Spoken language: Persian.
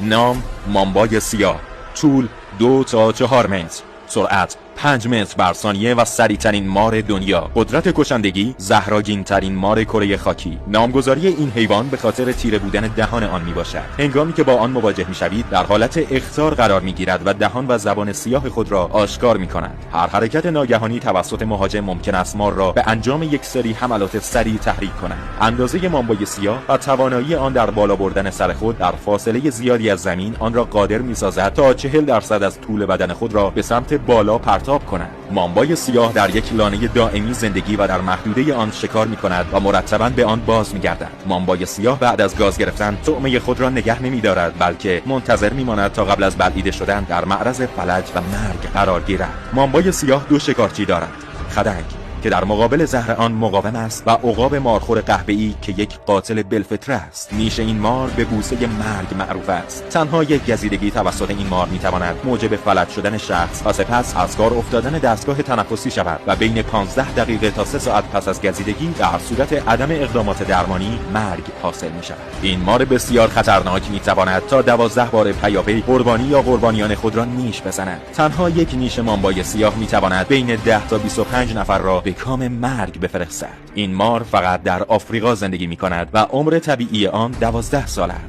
نام: مامبای سیاه. طول: 2 تا 4 متر. سرعت: 5 متر بر ثانیه و سریعترین مار دنیا. قدرت کشندگی: زهراگین ترین مار کره خاکی. نامگذاری این حیوان به خاطر تیره بودن دهان آن می باشد. هنگامی که با آن مواجه می شوید در حالت اخطار قرار می گیرد و دهان و زبان سیاه خود را آشکار می کند. هر حرکت ناگهانی توسط مهاجم ممکن است مار را به انجام یک سری حملات سریع تحریک کند. اندازه مامبای سیاه و توانایی آن در بالا بردن سر خود در فاصله زیادی از زمین آن را قادر می سازد تا 40% از طول بدن خود را به سمت بالا پرتاب کند. مامبای سیاه در یک لانه دائمی زندگی و در محدوده آن شکار می کند و مرتباً به آن باز می گردد. مامبای سیاه بعد از گاز گرفتن طعمه خود را نگه نمی دارد، بلکه منتظر می ماند تا قبل از بلعیده شدن در معرض فلج و مرگ قرار گیرد. مامبای سیاه 2 شکارچی دارد: خدنگ که در مقابل زهر آن مقاوم است و عقاب مارخور قهوه‌ای که یک قاتل بالفطره است. نیش این مار به بوسه مرگ معروف است. تنها یک گزیدگی توسط این مار میتواند موجب فلج شدن شخص و سپس از کار افتادن دستگاه تنفسی شود و بین 15 دقیقه تا 3 ساعت پس از گزیدگی در صورت عدم اقدامات درمانی مرگ حاصل می شود. این مار بسیار خطرناک میتواند تا 12 بار پیاپی قربانی یا قربانیان خود را نیش بزند. تنها یک نیش مامبای سیاه میتواند بین 10 تا 25 نفر را به کام مرگ بفرستد. این مار فقط در آفریقا زندگی می کند و عمر طبیعی آن 12 سال است.